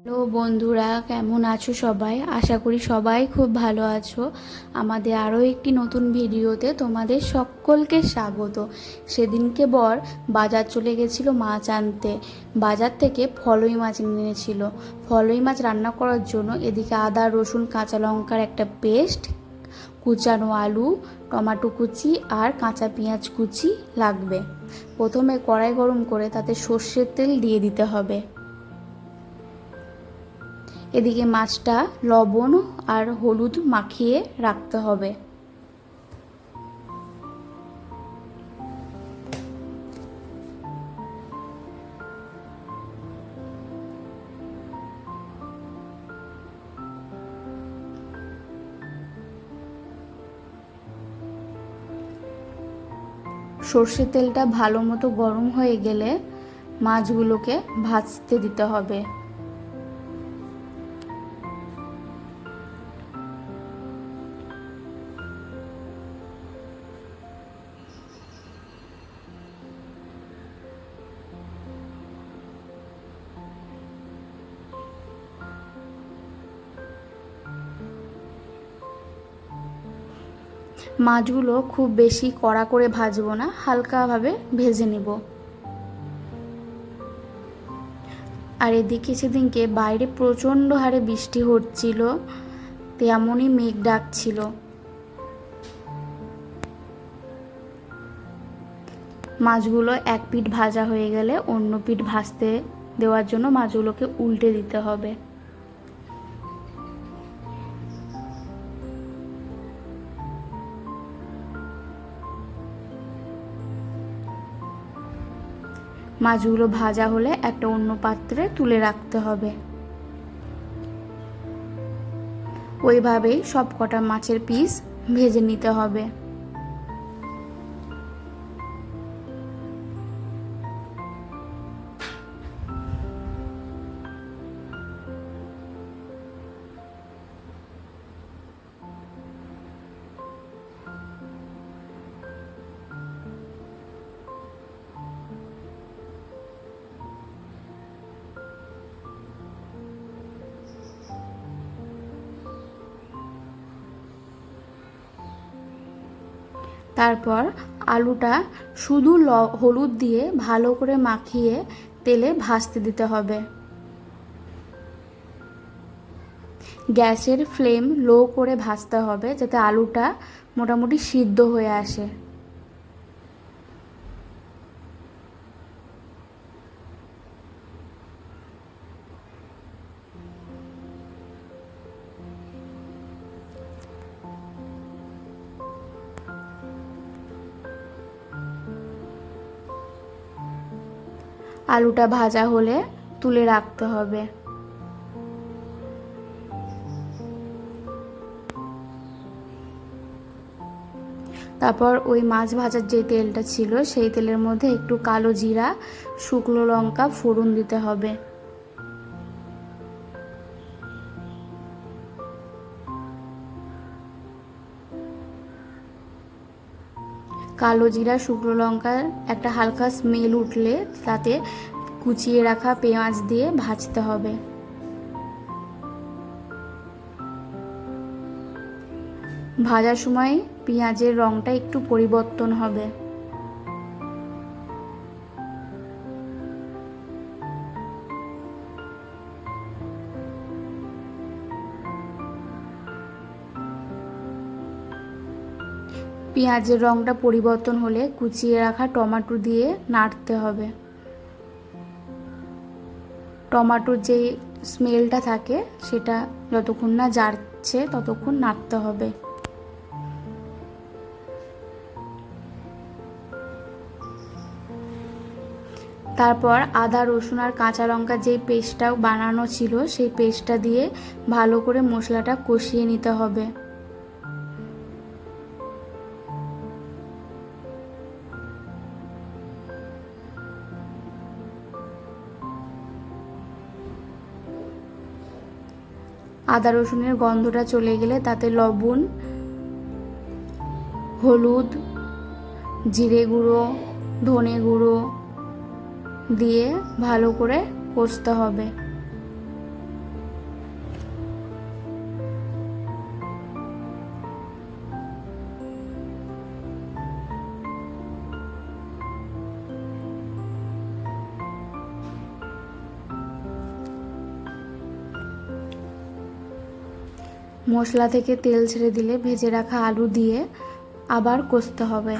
Hello বন্ধুরা, কেমন আছো সবাই? আশা করি সবাই খুব ভালো আছো। আমাদের আরও একটি নতুন ভিডিওতে তোমাদের সকলকে স্বাগত। সেদিনকে বর বাজার চলে গেছিল মাছ আনতে। বাজার থেকে ফলই মাছ এনেছিল। ফলই মাছ রান্না করার জন্য এদিকে আদা, রসুন, কাঁচা লঙ্কার একটা পেস্ট, কুচানো আলু, টমেটো কুচি আর কাঁচা পেঁয়াজ কুচি লাগবে। প্রথমে কড়াই গরম করে তাতে সর্ষের তেল দিয়ে দিতে হবে। এদিকে মাছটা লবণ আর হলুদ মাখিয়ে রাখতে হবে। সর্ষের তেলটা ভালো মতো গরম হয়ে গেলে মাছগুলোকে ভাজতে দিতে হবে। মাছগুলো খুব বেশি কড়া করে ভাজবো না, হালকাভাবে ভেজে নেব। আর এদিকে সেদিনকে বাইরে প্রচণ্ড হারে বৃষ্টি হচ্ছিল, তেমনই মেঘ ডাকছিল। মাছগুলো এক পিঠ ভাজা হয়ে গেলে অন্য পিঠ ভাজতে দেওয়ার জন্য মাছগুলোকে উল্টে দিতে হবে। মাছগুলো ভাজা হলে একটা অন্য পাত্রে তুলে রাখতে হবে। ওইভাবেই সব কটা মাছের পিস ভেজে নিতে হবে। তারপর আলুটা শুধু হলুদ দিয়ে ভালো করে মাখিয়ে তেলে ভাজতে দিতে হবে। গ্যাসের ফ্লেম লো করে ভাজতে হবে যাতে আলুটা মোটামুটি সিদ্ধ হয়ে আসে। আলুটা ভাজা হলে তুলে রাখতে হবে। তারপর ওই মাছ ভাজার যে তেলটা ছিল সেই তেলের মধ্যে একটু কালো জিরা, শুকনো লঙ্কা ফোড়ন দিতে হবে। কালো জিরা, শুকনো লঙ্কার একটা হালকা স্মেল উঠলে তাতে কুচিয়ে রাখা পেঁয়াজ দিয়ে ভাজতে হবে। ভাজার সময় পেঁয়াজের রঙটা একটু পরিবর্তন হবে। পেঁয়াজের রঙটা পরিবর্তন হলে কুচিয়ে রাখা টমেটো দিয়ে নাড়তে হবে। টমেটোর যে স্মেলটা থাকে সেটা যতক্ষণ না যাচ্ছে ততক্ষণ নাড়তে হবে। তারপর আদা, রসুন আর কাঁচা লঙ্কার যেই পেস্টটা বানানো ছিল সেই পেস্টটা দিয়ে ভালো করে মশলাটা কষিয়ে নিতে হবে। আদা রসুনের গন্ধটা চলে গেলে তাতে লবণ, হলুদ, জিরে গুঁড়ো, ধনে গুঁড়ো দিয়ে ভালো করে কষতে হবে। মশলা থেকে তেল ছেড়ে দিলে ভেজে রাখা আলু দিয়ে আবার কষতে হবে।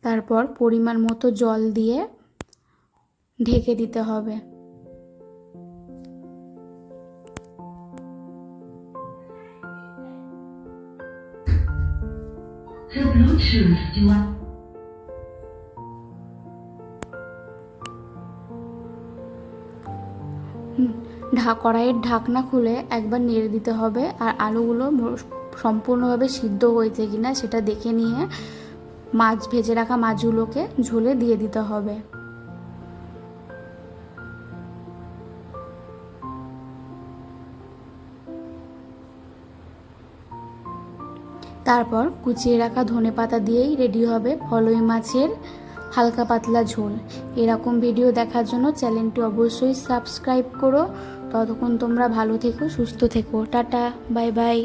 তারপর পরিমাণ মতো জল দিয়ে ঢেকে দিতে হবে। The Bluetooth device. কড়াইয়ের ঢাকনা খুলে একবার নেড়ে দিতে হবে, আর আলুগুলো সম্পূর্ণভাবে সিদ্ধ হয়েছে কিনা সেটা দেখে নিয়ে ভেজে রাখা মাছগুলোকে ঝোলে দিয়ে দিতে হবে। তারপর কুচিয়ে রাখা ধনেপাতা দিয়েই রেডি হবে ফলুই মাছের হালকা পাতলা ঝোল। এরকম ভিডিও দেখার জন্য চ্যানেলটি অবশ্যই সাবস্ক্রাইব করো। ততক্ষণ তোমরা ভালো থেকো, সুস্থ থেকো। Tata, bye bye.